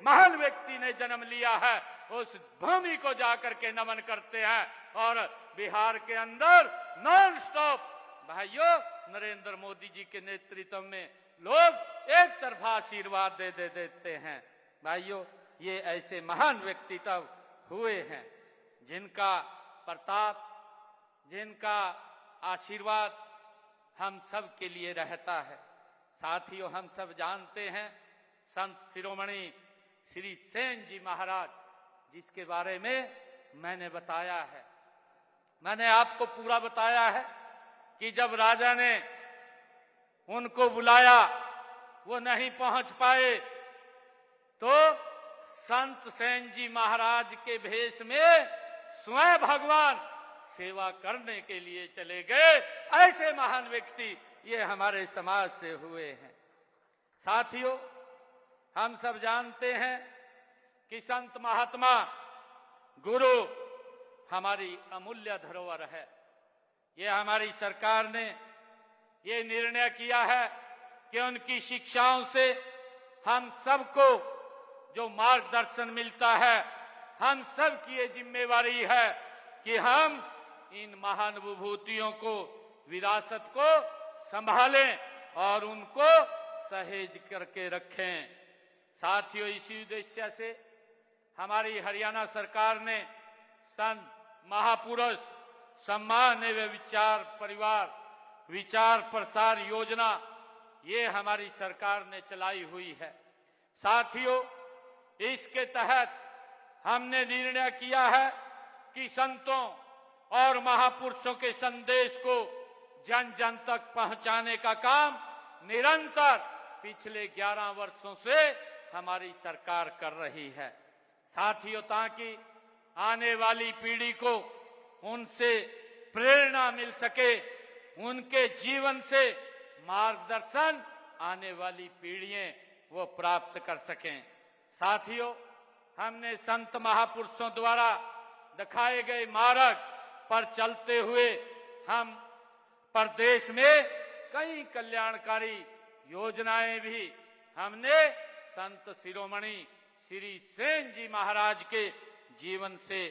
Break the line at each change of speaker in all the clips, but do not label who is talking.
महान व्यक्ति ने जन्म लिया है, उस भूमि को जाकर के नमन करते हैं। और बिहार के अंदर नॉन स्टॉप भाइयों नरेंद्र मोदी जी के नेतृत्व में लोग एक तरफा आशीर्वाद दे देते हैं। भाइयों ये ऐसे महान व्यक्तित्व हुए हैं जिनका प्रताप, जिनका आशीर्वाद हम सब के लिए रहता है। साथियों हम सब जानते हैं संत शिरोमणि श्री सेन जी महाराज, जिसके बारे में मैंने बताया है, मैंने आपको पूरा बताया है कि जब राजा ने उनको बुलाया वो नहीं पहुंच पाए, तो संत सेन जी महाराज के भेष में स्वयं भगवान सेवा करने के लिए चले गए। ऐसे महान व्यक्ति ये हमारे समाज से हुए हैं। साथियों हम सब जानते हैं कि संत महात्मा गुरु हमारी अमूल्य धरोहर है। ये हमारी सरकार ने ये निर्णय किया है कि उनकी शिक्षाओं से हम सबको जो मार्गदर्शन मिलता है, हम सब की ये जिम्मेवारी है कि हम इन महान विभूतियों को, विरासत को संभालें और उनको सहेज करके रखें। साथियों इसी उद्देश्य से हमारी हरियाणा सरकार ने संत महापुरुष सम्मान एवं विचार परिवार विचार प्रसार योजना ये हमारी सरकार ने चलाई हुई है। साथियों इसके तहत हमने निर्णय किया है कि संतों और महापुरुषों के संदेश को जन जन तक पहुंचाने का काम निरंतर पिछले 11 वर्षों से हमारी सरकार कर रही है। साथियों ताकि आने वाली पीढ़ी को उनसे प्रेरणा मिल सके, उनके जीवन से मार्गदर्शन आने वाली पीढ़ियां वो प्राप्त कर सकें। साथियों हमने संत महापुरुषों द्वारा दिखाए गए मार्ग पर चलते हुए हम प्रदेश में कई कल्याणकारी योजनाएं भी हमने संत शिरोमणि श्री सेन जी महाराज के जीवन से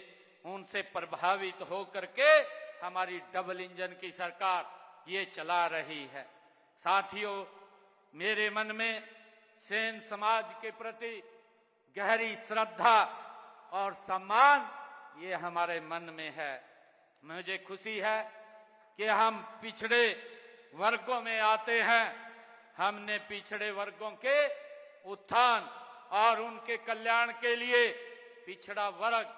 उनसे प्रभावित होकर के हमारी डबल इंजन की सरकार ये चला रही है। साथियों मेरे मन में सेन समाज के प्रति गहरी श्रद्धा और सम्मान ये हमारे मन में है। मुझे खुशी है कि हम पिछड़े वर्गों में आते हैं। हमने पिछड़े वर्गों के उत्थान और उनके कल्याण के लिए पिछड़ा वर्ग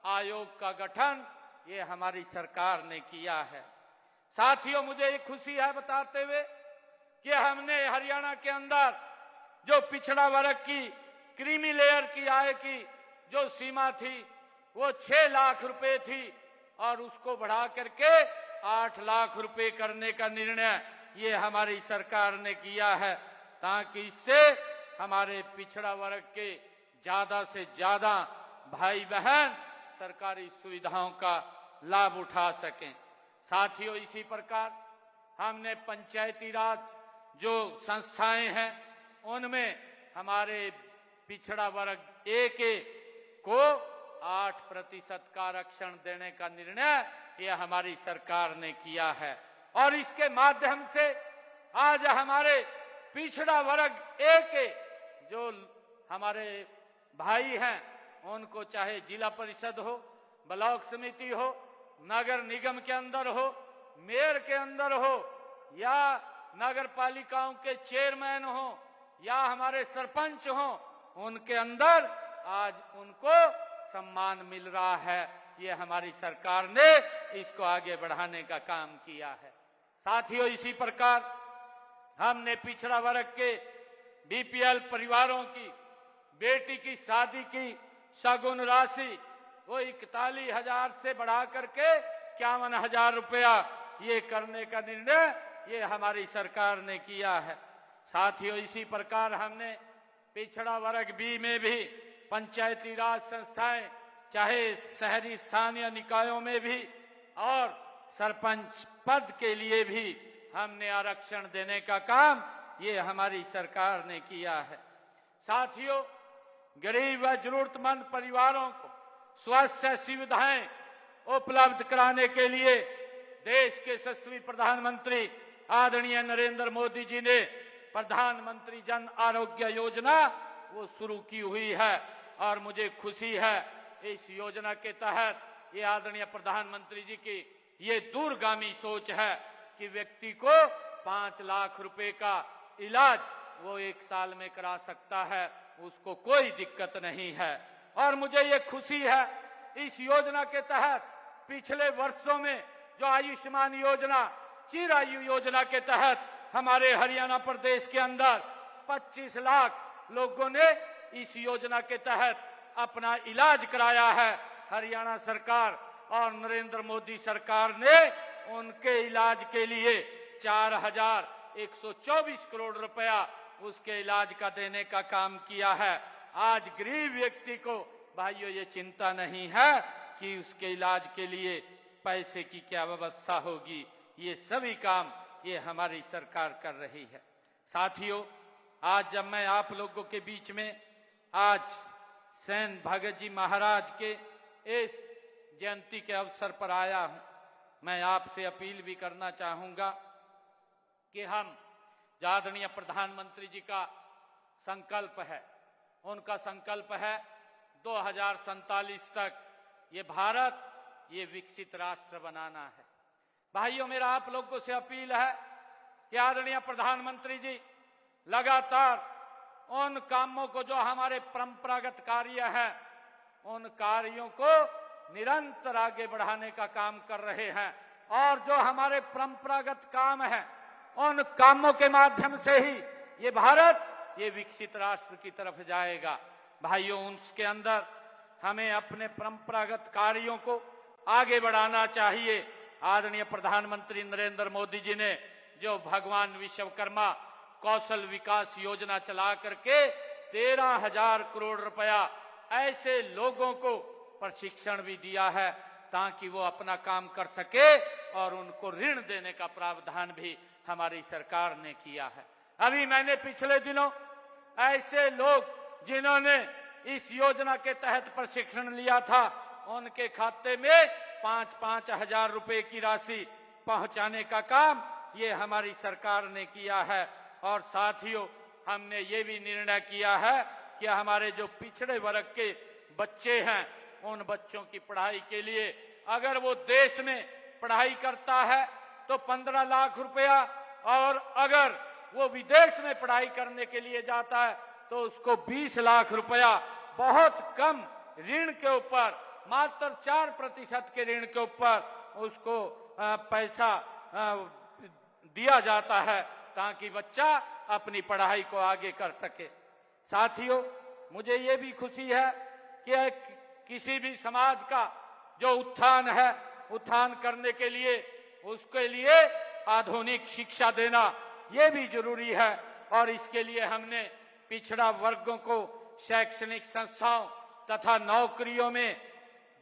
आयोग का गठन ये हमारी सरकार ने किया है। साथियों मुझे ये खुशी है बताते हुए कि हमने हरियाणा के अंदर जो पिछड़ा वर्ग की क्रीमी लेयर की आय की जो सीमा थी वो 6 लाख रुपए थी और उसको बढ़ा करके 8 लाख रुपए करने का निर्णय ये हमारी सरकार ने किया है, ताकि इससे हमारे पिछड़ा वर्ग के ज्यादा से ज्यादा भाई बहन सरकारी सुविधाओं का लाभ उठा सकें। साथियों इसी प्रकार हमने पंचायती राज जो संस्थाएं हैं उनमें हमारे पिछड़ा वर्ग एक को 8% का आरक्षण देने का निर्णय यह हमारी सरकार ने किया है। और इसके माध्यम से आज हमारे पिछड़ा वर्ग एक जो हमारे भाई हैं उनको चाहे जिला परिषद हो, ब्लॉक समिति हो, नगर निगम के अंदर हो, मेयर के अंदर हो या नगर पालिकाओं के चेयरमैन हो या हमारे सरपंच हो, उनके अंदर आज उनको सम्मान मिल रहा है। ये हमारी सरकार ने इसको आगे बढ़ाने का काम किया है। साथियों इसी प्रकार हमने पिछड़ा वर्ग के बीपीएल परिवारों की बेटी की शादी की सगुन राशि वो 41,000 से बढ़ा करके 51,000 रुपया ये करने का निर्णय ये हमारी सरकार ने किया है। साथियों इसी प्रकार हमने पिछड़ा वर्ग बी में भी पंचायती राज संस्थाएं चाहे शहरी स्थानीय निकायों में भी और सरपंच पद के लिए भी हमने आरक्षण देने का काम ये हमारी सरकार ने किया है। साथियों गरीब व जरूरतमंद परिवारों को स्वास्थ्य सुविधाएं उपलब्ध कराने के लिए देश के यशस्वी प्रधानमंत्री आदरणीय नरेंद्र मोदी जी ने प्रधानमंत्री जन आरोग्य योजना वो शुरू की हुई है। और मुझे खुशी है इस योजना के तहत ये आदरणीय प्रधानमंत्री जी की ये दूरगामी सोच है कि व्यक्ति को 5 लाख रुपए का इलाज वो 1 साल में करा सकता है, उसको कोई दिक्कत नहीं है। और मुझे ये खुशी है इस योजना के तहत पिछले वर्षों में जो आयुष्मान योजना, चिरायु योजना के तहत हमारे हरियाणा प्रदेश के अंदर 25 लाख लोगों ने इस योजना के तहत अपना इलाज कराया है। हरियाणा सरकार और नरेंद्र मोदी सरकार ने उनके इलाज के लिए 4,124 करोड़ रुपया उसके इलाज का देने का काम किया है। आज गरीब व्यक्ति को भाइयों ये चिंता नहीं है कि उसके इलाज के लिए पैसे की क्या व्यवस्था होगी। ये सभी काम ये हमारी सरकार कर रही है। साथियों, आज जब मैं आप लोगों के बीच में आज सैन भगत जी महाराज के इस जयंती के अवसर पर आया हूं, मैं आपसे अपील भी करना चाहूंगा कि हम आदरणीय प्रधानमंत्री जी का संकल्प है, उनका संकल्प है 2047 तक ये भारत ये विकसित राष्ट्र बनाना है। भाइयों, मेरा आप लोगों से अपील है कि आदरणीय प्रधानमंत्री जी लगातार उन कामों को जो हमारे परंपरागत कार्य हैं उन कार्यों को निरंतर आगे बढ़ाने का काम कर रहे हैं। और जो हमारे परंपरागत काम हैं उन कामों के माध्यम से ही ये भारत ये विकसित राष्ट्र की तरफ जाएगा। भाइयों, उसके अंदर हमें अपने परंपरागत कार्यों को आगे बढ़ाना चाहिए। आदरणीय प्रधानमंत्री नरेंद्र मोदी जी ने जो भगवान विश्वकर्मा कौशल विकास योजना चला करके 13,000 करोड़ रुपया ऐसे लोगों को प्रशिक्षण भी दिया है ताकि वो अपना काम कर सके और उनको ऋण देने का प्रावधान भी हमारी सरकार ने किया है। अभी मैंने पिछले दिनों ऐसे लोग जिन्होंने इस योजना के तहत प्रशिक्षण लिया था उनके खाते में 5-5 हजार रुपए की राशि पहुंचाने का काम ये हमारी सरकार ने किया है। और साथियों, हमने ये भी निर्णय किया है कि हमारे जो पिछड़े वर्ग के बच्चे हैं उन बच्चों की पढ़ाई के लिए अगर वो देश में पढ़ाई करता है तो 15 लाख रुपया, और अगर वो विदेश में पढ़ाई करने के लिए जाता है तो उसको 20 लाख रुपया बहुत कम ऋण के ऊपर, मात्र 4% के ऋण के ऊपर उसको पैसा दिया जाता है ताकि बच्चा अपनी पढ़ाई को आगे कर सके। साथियों, मुझे ये भी खुशी है कि किसी भी समाज का जो उत्थान है, उत्थान करने के लिए उसके लिए आधुनिक शिक्षा देना ये भी जरूरी है। और इसके लिए हमने पिछड़ा वर्गों को शैक्षणिक संस्थाओं तथा नौकरियों में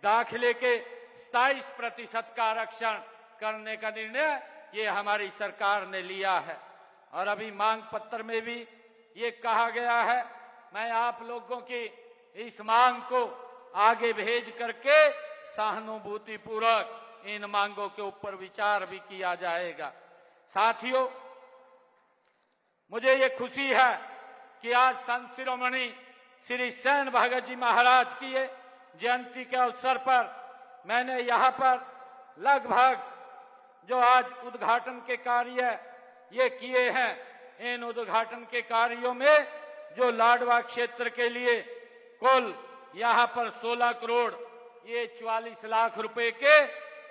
दाखिले के 27% का आरक्षण करने का निर्णय ये हमारी सरकार ने लिया है। और अभी मांग पत्र में भी ये कहा गया है, मैं आप लोगों की इस मांग को आगे भेज करके सहानुभूति पूर्वक इन मांगों के ऊपर विचार भी किया जाएगा। साथियों, मुझे ये खुशी है कि आज संत शिरोमणि श्री सैन भगत जी महाराज की जयंती के अवसर पर मैंने यहाँ पर लगभग जो आज उद्घाटन के कार्य ये किए हैं, इन उद्घाटन के कार्यों में जो लाडवा क्षेत्र के लिए कुल यहाँ पर 16 करोड़ ये 44 लाख रुपए के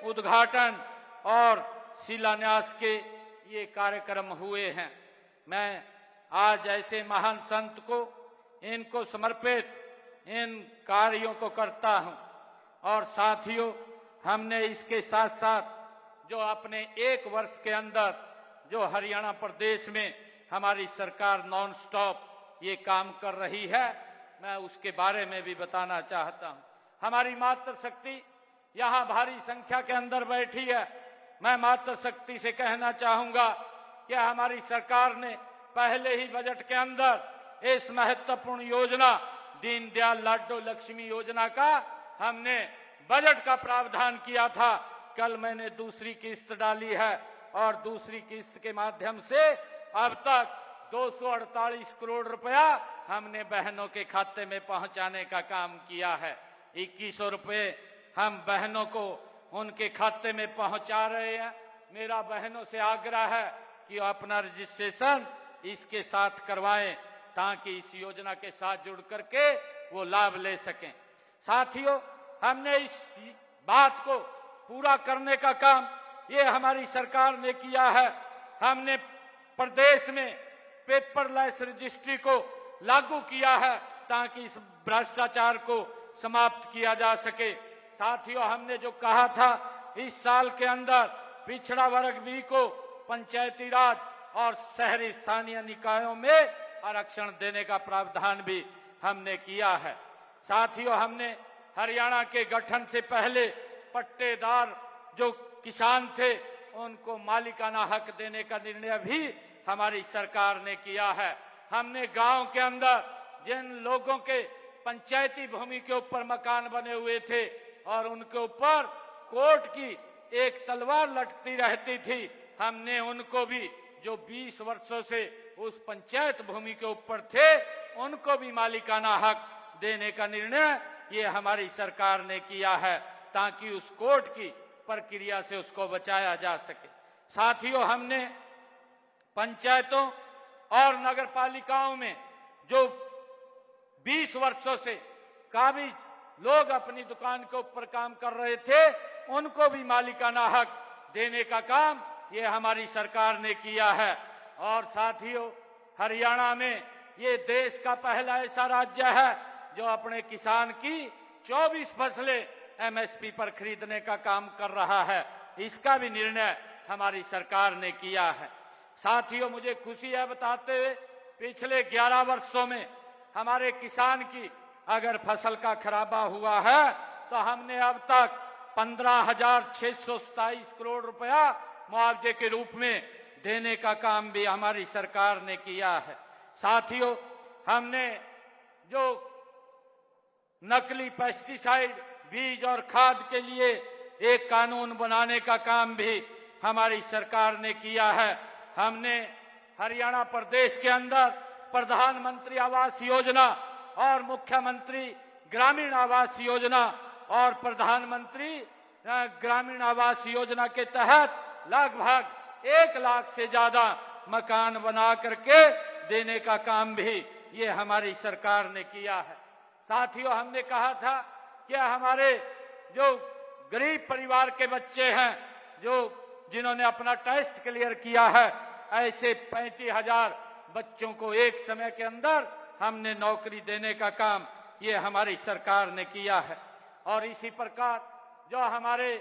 उद्घाटन और शिलान्यास के ये कार्यक्रम हुए हैं। मैं आज ऐसे महान संत को इनको समर्पित इन कार्यों को करता हूं। और साथियों, हमने इसके साथ साथ जो अपने 1 वर्ष के अंदर जो हरियाणा प्रदेश में हमारी सरकार नॉन स्टॉप ये काम कर रही है, मैं उसके बारे में भी बताना चाहता हूं। हमारी मातृशक्ति यहाँ भारी संख्या के अंदर बैठी है। मैं मातृशक्ति से कहना चाहूंगा कि हमारी सरकार ने पहले ही बजट के अंदर इस महत्वपूर्ण योजना दीनदयाल लाडो लक्ष्मी योजना का हमने बजट का प्रावधान किया था। कल मैंने दूसरी किस्त डाली है और दूसरी किस्त के माध्यम से अब तक 248 करोड़ रुपया हमने बहनों के खाते में पहुंचाने का काम किया है। 2100 रुपये हम बहनों को उनके खाते में पहुंचा रहे हैं। मेरा बहनों से आग्रह है कि अपना रजिस्ट्रेशन इसके साथ करवाएं ताकि इस योजना के साथ जुड़ करके वो लाभ ले सकें। साथियों, हमने इस बात को पूरा करने का काम ये हमारी सरकार ने किया है। हमने प्रदेश में पेपरलेस रजिस्ट्री को लागू किया है ताकि इस भ्रष्टाचार को समाप्त किया जा सके। साथियों, हमने जो कहा था इस साल के अंदर पिछड़ा वर्ग बी को पंचायती राज और शहरी स्थानीय निकायों में आरक्षण देने का प्रावधान भी हमने किया है। साथियों, हमने हरियाणा के गठन से पहले पट्टेदार जो किसान थे उनको मालिकाना हक देने का निर्णय भी हमारी सरकार ने किया है। हमने गांव के अंदर जिन लोगों के पंचायती भूमि के ऊपर मकान बने हुए थे और उनके ऊपर कोर्ट की एक तलवार लटकती रहती थी, हमने उनको भी जो 20 वर्षों से उस पंचायत भूमि के ऊपर थे उनको भी मालिकाना हक देने का निर्णय ये हमारी सरकार ने किया है ताकि उस कोर्ट की प्रक्रिया से उसको बचाया जा सके। साथियों, हमने पंचायतों और नगर पालिकाओं में जो 20 वर्षों से काबिज लोग अपनी दुकान के ऊपर काम कर रहे थे उनको भी मालिकाना हक देने का काम ये हमारी सरकार ने किया है। और साथियों, हरियाणा में ये देश का पहला ऐसा राज्य है जो अपने किसान की 24 फसलें एमएसपी पर खरीदने का काम कर रहा है। इसका भी निर्णय हमारी सरकार ने किया है। साथियों, मुझे खुशी है बताते हुए पिछले 11 वर्षों में हमारे किसान की अगर फसल का खराबा हुआ है तो हमने अब तक 15,627 करोड़ रुपया मुआवजे के रूप में देने का काम भी हमारी सरकार ने किया है। साथियों, हमने जो नकली पेस्टिसाइड बीज और खाद के लिए एक कानून बनाने का काम भी हमारी सरकार ने किया है। हमने हरियाणा प्रदेश के अंदर प्रधानमंत्री आवास योजना और मुख्यमंत्री ग्रामीण आवास योजना और प्रधानमंत्री ग्रामीण आवास योजना के तहत लगभग 1 लाख से ज्यादा मकान बना करके देने का काम भी ये हमारी सरकार ने किया है। साथियों, हमने कहा था कि हमारे जो गरीब परिवार के बच्चे हैं जिन्होंने अपना टेस्ट क्लियर किया है, ऐसे 35,000 बच्चों को एक समय के अंदर हमने नौकरी देने का काम ये हमारी सरकार ने किया है। और इसी प्रकार जो हमारे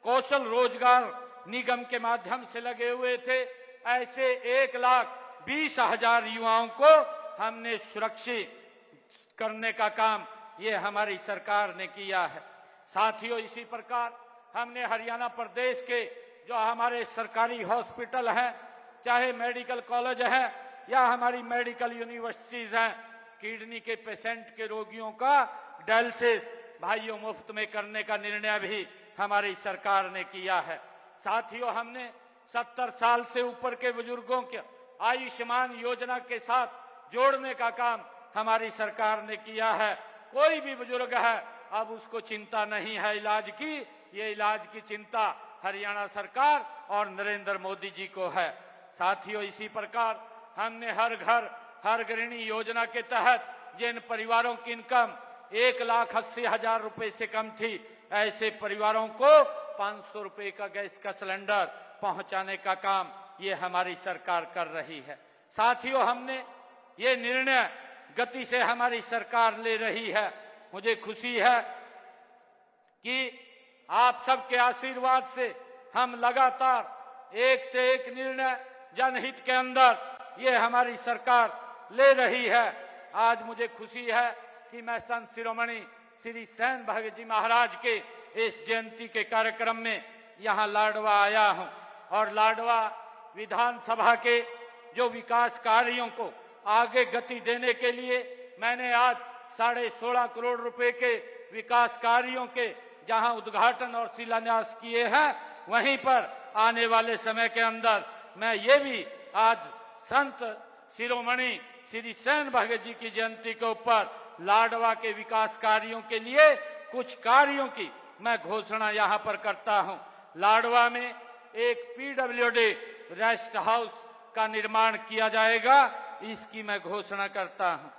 कौशल रोजगार निगम के माध्यम से लगे हुए थे, ऐसे 1,20,000 युवाओं को हमने सुरक्षित करने का काम ये हमारी सरकार ने किया है। साथियों, इसी प्रकार हमने हरियाणा प्रदेश के जो हमारे सरकारी हॉस्पिटल हैं, चाहे मेडिकल कॉलेज हैं या हमारी मेडिकल यूनिवर्सिटीज हैं, किडनी के पेशेंट के रोगियों का डायलिसिस भाइयों मुफ्त में करने का निर्णय भी हमारी सरकार ने किया है। साथियों, हमने 70 साल से ऊपर के बुजुर्गों के आयुष्मान योजना के साथ जोड़ने का काम हमारी सरकार ने किया है। कोई भी बुजुर्ग है अब उसको चिंता नहीं है इलाज की, ये इलाज की चिंता हरियाणा सरकार और नरेंद्र मोदी जी को है। साथियों, इसी प्रकार हमने हर घर हर गृहिणी योजना के तहत जिन परिवारों की इनकम 1,80,000 रुपए से कम थी, ऐसे परिवारों को 500 रुपए का गैस का सिलेंडर पहुंचाने का काम ये हमारी सरकार कर रही है। साथियों, हमने ये निर्णय गति से हमारी सरकार ले रही है। मुझे खुशी है कि आप सबके आशीर्वाद से हम लगातार एक से एक निर्णय जनहित के अंदर ये हमारी सरकार ले रही है। आज मुझे खुशी है कि मैं संत शिरोमणि श्री सैन भगत जी महाराज के इस जयंती के कार्यक्रम में यहाँ लाडवा आया हूँ और लाडवा विधानसभा के जो विकास कार्यों को आगे गति देने के लिए मैंने आज 16.5 करोड़ रुपए के विकास कार्यों के जहां उद्घाटन और शिलान्यास किए हैं, वहीं पर आने वाले समय के अंदर मैं ये भी आज संत शिरोमणि श्री सेन भगत जी की जयंती के ऊपर लाडवा के विकास कार्यों के लिए कुछ कार्यों की मैं घोषणा यहां पर करता हूं। लाडवा में एक पीडब्ल्यूडी रेस्ट हाउस का निर्माण किया जाएगा, इसकी मैं घोषणा करता हूं।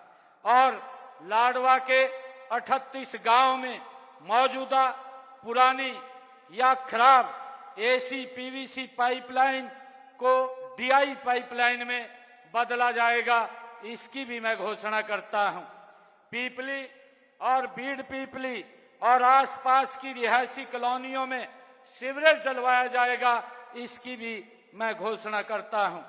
और लाडवा के 38 गांव में मौजूदा पुरानी या खराब एसी पीवीसी पाइपलाइन को डीआई पाइपलाइन में बदला जाएगा, इसकी भी मैं घोषणा करता हूं। पीपली और बीड़ पीपली और आसपास की रिहायशी कॉलोनियों में सीवरेज डलवाया जाएगा, इसकी भी मैं घोषणा करता हूं,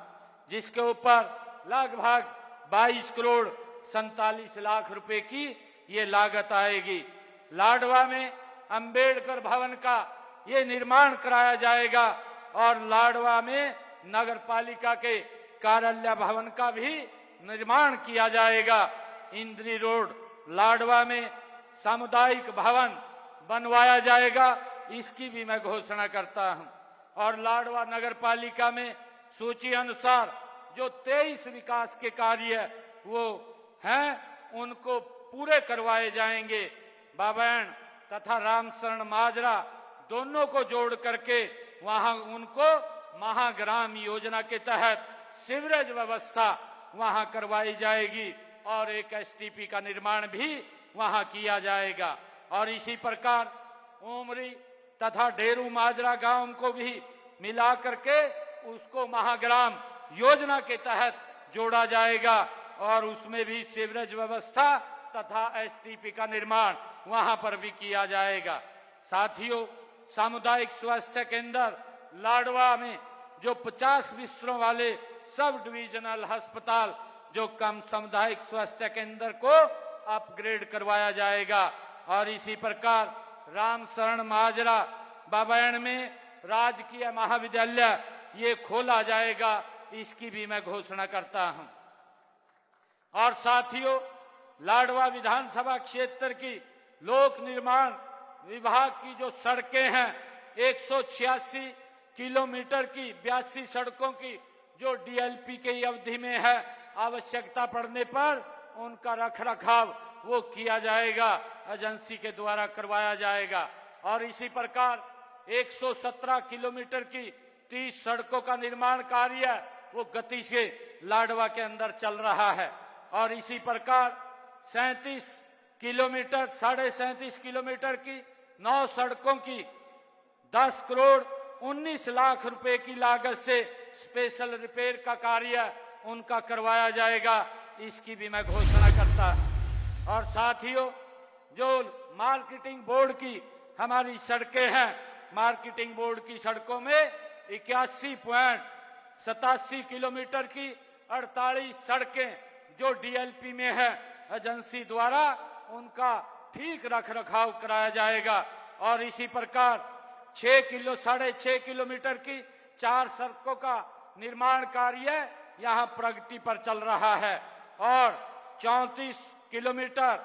जिसके ऊपर लगभग 22 करोड़ 47 लाख रुपए की ये लागत आएगी। लाडवा में अंबेडकर भवन का ये निर्माण कराया जाएगा और लाडवा में नगर पालिका के कार्यालय भवन का भी निर्माण किया जाएगा। इंद्री रोड लाडवा में सामुदायिक भवन बनवाया जाएगा, इसकी भी मैं घोषणा करता हूं। और लाडवा नगर पालिका में सूची अनुसार जो 23 विकास के कार्य वो हैं, उनको पूरे करवाए जाएंगे। बाबैन तथा रामशरण माजरा दोनों को जोड़ करके वहां उनको महाग्राम योजना के तहत सीवरेज व्यवस्था वहां करवाई जाएगी और एक एसटीपी का निर्माण भी वहां किया जाएगा। और इसी प्रकार उमरी तथा डेरू माजरा गांव को भी मिला करके उसको महाग्राम योजना के तहत जोड़ा जाएगा और उसमें भी सीवरेज व्यवस्था तथा एसटीपी का निर्माण वहां पर भी किया जाएगा। साथियों, सामुदायिक स्वास्थ्य केंद्र लाडवा में जो 50 बिस्तरों वाले सब डिविजनल अस्पताल जो कम सामुदायिक स्वास्थ्य केंद्र को अपग्रेड करवाया जाएगा। और इसी प्रकार रामशरण माजरा बाबैन में राजकीय महाविद्यालय ये खोला जाएगा, इसकी भी मैं घोषणा करता हूं। और साथियों, लाडवा विधानसभा क्षेत्र की लोक निर्माण विभाग की जो सड़कें हैं 186 किलोमीटर की 82 सड़कों की जो डीएलपी के अवधि में है, आवश्यकता पड़ने पर उनका रखरखाव वो किया जाएगा, एजेंसी के द्वारा करवाया जाएगा। और इसी प्रकार 117 किलोमीटर की 30 सड़कों का निर्माण कार्य वो गति से लाडवा के अंदर चल रहा है। और इसी प्रकार 37 किलोमीटर 37.5 किलोमीटर की 9 सड़कों की 10 करोड़ 19 लाख रुपए की लागत से स्पेशल रिपेयर का कार्य उनका करवाया जाएगा, इसकी भी मैं घोषणा करता हूं। और साथियों, जो मार्केटिंग बोर्ड की हमारी सड़कें हैं, मार्केटिंग बोर्ड की सड़कों में 81.87 किलोमीटर की 48 सड़कें जो डीएलपी में है, एजेंसी द्वारा उनका ठीक रखरखाव कराया जाएगा। और इसी प्रकार 6.5 किलोमीटर की 4 सड़कों का निर्माण कार्य यहां प्रगति पर चल रहा है। और 34 किलोमीटर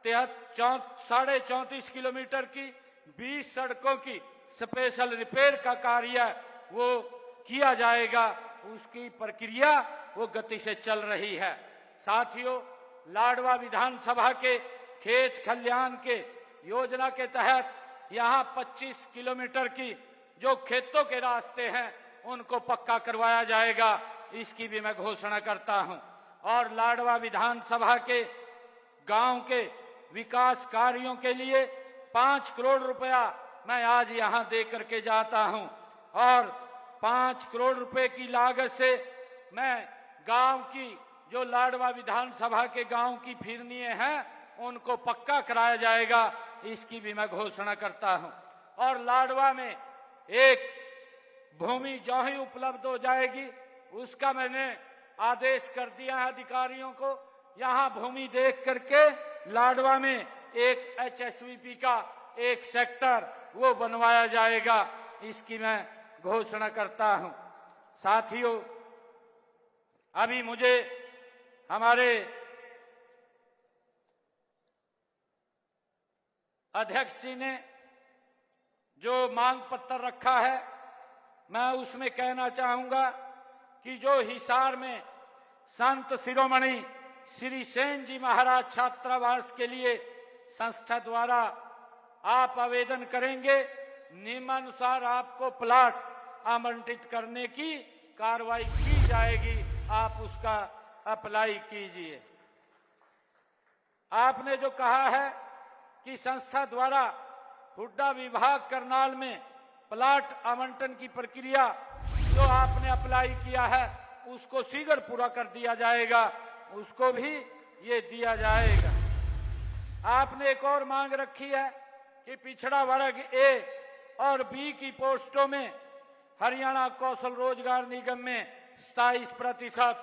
34.5 किलोमीटर की 20 सड़कों की स्पेशल रिपेयर का कार्य वो किया जाएगा, उसकी प्रक्रिया वो गति से चल रही है। साथियों, लाडवा विधानसभा के खेत खलियान के योजना के तहत यहां 25 किलोमीटर की जो खेतों के रास्ते हैं उनको पक्का करवाया जाएगा, इसकी भी मैं घोषणा करता हूं। और लाडवा विधानसभा के गांव के विकास कार्यों के लिए 5 करोड़ रुपया मैं आज यहां दे करके जाता हूं। और 5 करोड़ रुपए की लागत से मैं गांव की जो लाडवा विधानसभा के गांव की फिरनियां हैं उनको पक्का कराया जाएगा, इसकी भी मैं घोषणा करता हूं। और लाडवा में एक भूमि जो ही उपलब्ध हो जाएगी उसका मैंने आदेश कर दिया है अधिकारियों को, यहां भूमि देख करके लाडवा में एक एचएसवीपी का एक सेक्टर वो बनवाया जाएगा, इसकी मैं घोषणा करता हूं। साथियों, अभी मुझे हमारे
अध्यक्ष जी ने जो मांग पत्र रखा है, मैं उसमें कहना चाहूंगा कि जो हिसार में संत शिरोमणि श्री सेन जी महाराज छात्रावास के लिए संस्था द्वारा आप आवेदन करेंगे, नियमानुसार आपको प्लाट आवंटित करने की कार्रवाई की जाएगी। आप उसका अप्लाई कीजिए। आपने जो कहा है कि संस्था द्वारा हुड्डा विभाग करनाल में प्लाट आवंटन की प्रक्रिया जो आपने अप्लाई किया है उसको शीघ्र पूरा कर दिया जाएगा, उसको भी ये दिया जाएगा। आपने एक और मांग रखी है कि पिछड़ा वर्ग ए और बी की पोस्टों में हरियाणा कौशल रोजगार निगम में 27%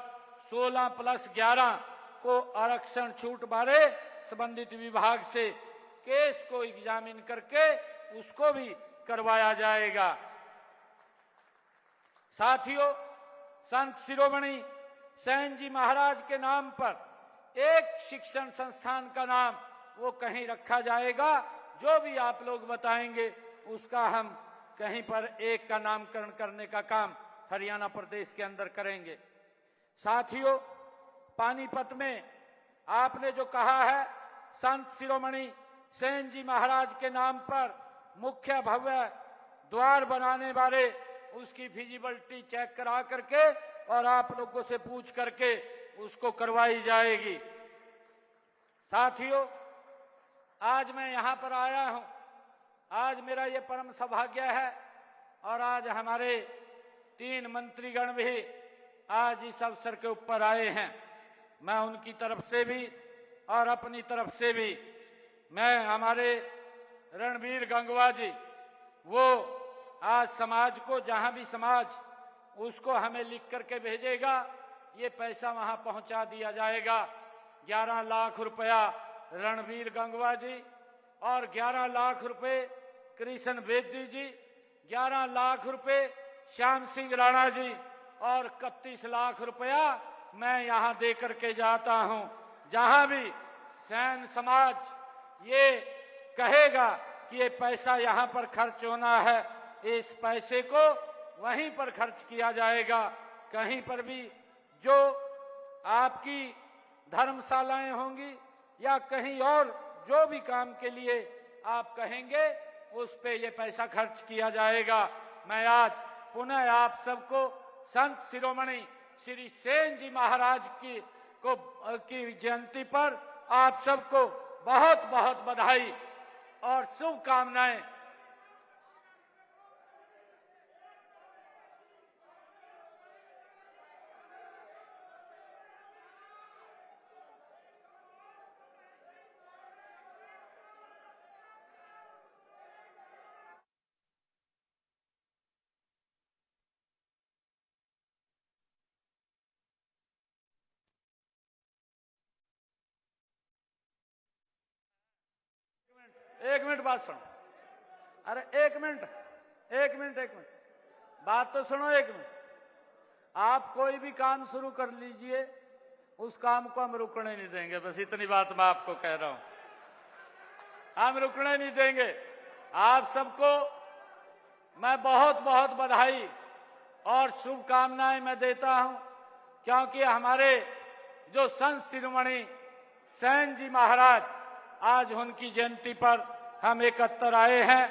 16+11 को आरक्षण छूट बारे संबंधित विभाग से केस को एग्जामिन करके उसको भी करवाया जाएगा। साथियों, संत शिरोमणि सेन जी महाराज के नाम पर एक शिक्षण संस्थान का नाम वो कहीं रखा जाएगा। जो भी आप लोग बताएंगे उसका हम कहीं पर एक का नामकरण करने का काम हरियाणा प्रदेश के अंदर करेंगे। साथियों, पानीपत में आपने जो कहा है संत शिरोमणि सेन जी महाराज के नाम पर मुख्य भव्य द्वार बनाने बारे उसकी फिजिबिलिटी चेक करा करके और आप लोगों से पूछ करके उसको करवाई जाएगी। साथियों, आज मैं यहाँ पर आया हूँ, आज मेरा ये परम सौभाग्य है और आज हमारे 3 मंत्रीगण भी आज इस अवसर के ऊपर आए हैं। मैं उनकी तरफ से भी और अपनी तरफ से भी, मैं हमारे रणबीर गंगवा जी, वो आज समाज को, जहां भी समाज उसको हमें लिख करके भेजेगा, ये पैसा वहां पहुंचा दिया जाएगा। 11 लाख रुपया रणबीर गंगवा जी और 11 लाख रुपए कृष्ण बेदी जी, 11 लाख रुपए श्याम सिंह राणा जी और 31 लाख रुपया मैं यहां दे करके जाता हूं। जहां भी सैन समाज ये कहेगा कि ये पैसा यहां पर खर्च होना है, इस पैसे को वहीं पर खर्च किया जाएगा। कहीं पर भी जो आपकी धर्मशालाएं होंगी या कहीं और जो भी काम के लिए आप कहेंगे उस पे ये पैसा खर्च किया जाएगा। मैं आज पुनः आप सबको संत शिरोमणि श्री सेन जी महाराज की जयंती पर आप सबको बहुत बहुत बधाई और शुभकामनाएं। एक मिनट बात सुनो। अरे एक मिनट बात तो सुनो। एक मिनट, आप कोई भी काम शुरू कर लीजिए, उस काम को हम रुकने नहीं देंगे। बस इतनी बात मैं आपको कह रहा हूं, हम रुकने नहीं देंगे। आप सबको मैं बहुत बहुत बधाई और शुभकामनाएं मैं देता हूं, क्योंकि हमारे जो संत शिरोमणि सेन जी महाराज, आज उनकी जयंती पर हम एकत्र आए हैं।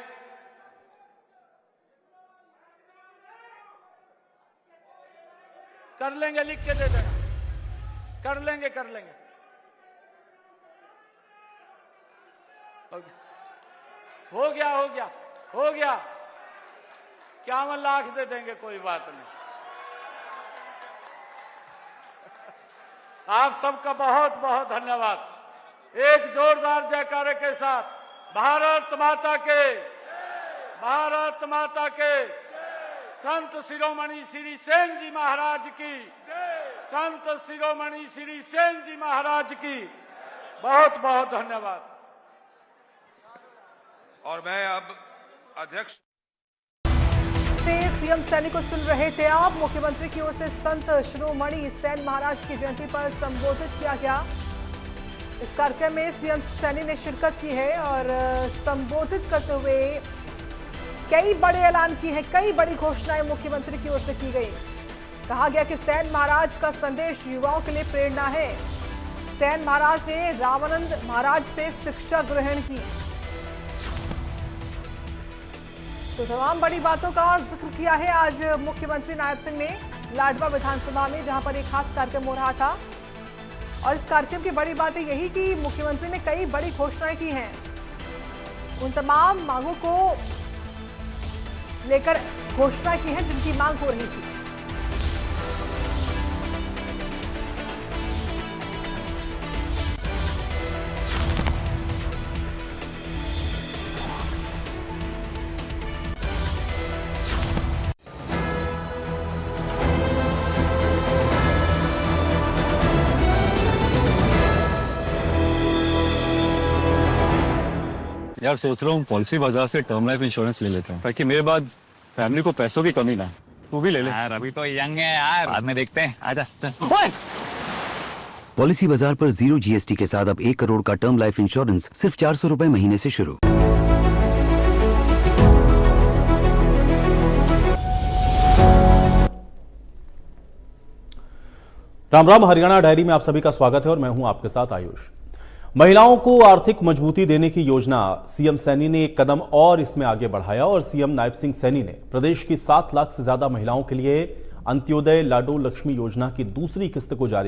कर लेंगे, लिख के दे देना। कर लेंगे हो गया 51 लाख दे देंगे, कोई बात नहीं। आप सबका बहुत बहुत धन्यवाद। एक जोरदार जयकारे के साथ भारत माता के संत शिरोमणि श्री सेन जी महाराज की, संत शिरोमणि श्री सेन जी महाराज की बहुत बहुत धन्यवाद।
और मैं अब अध्यक्ष
सीएम सैनी को सुन रहे थे आप। मुख्यमंत्री की ओर से संत शिरोमणि सेन महाराज की जयंती पर संबोधित किया गया। इस कार्यक्रम में सीएम सैनी ने शिरकत की है और संबोधित करते हुए कई बड़े ऐलान किए हैं, कई बड़ी घोषणाएं मुख्यमंत्री की ओर से की गई। कहा गया कि सैन महाराज का संदेश युवाओं के लिए प्रेरणा है। सैन महाराज ने रामानंद महाराज से शिक्षा ग्रहण की। तो तमाम बड़ी बातों का जिक्र किया है आज मुख्यमंत्री नायब सिंह ने लाडवा विधानसभा में, जहां पर एक खास कार्यक्रम हो रहा था। और इस कार्यक्रम की बड़ी बात है यही कि मुख्यमंत्री ने कई बड़ी घोषणाएं की हैं। उन तमाम मांगों को लेकर घोषणा की है जिनकी मांग हो रही थी।
यार सोच रहा हूँ पॉलिसी बाजार से टर्म लाइफ इंश्योरेंस ले लेता हूँ ताकि मेरे बाद फैमिली को पैसों की कमी ना है। तू भी ले ले
यार। अभी तो यंग है यार, बाद में देखते हैं। आजा चल।
पॉलिसी बाजार पर 0 GST के साथ अब 1 करोड़ का टर्म लाइफ इंश्योरेंस सिर्फ 400 रुपए महीने से शुरू।
राम राम, हरियाणा डायरी में आप सभी का स्वागत है और मैं हूं आपके साथ आयुष। महिलाओं को आर्थिक मजबूती देने की योजना सीएम सैनी ने एक कदम और इसमें आगे बढ़ाया और सीएम नायब सिंह सैनी ने प्रदेश की 7 लाख से ज्यादा महिलाओं के लिए अंत्योदय लाडो लक्ष्मी योजना की दूसरी किस्त को जारी किया।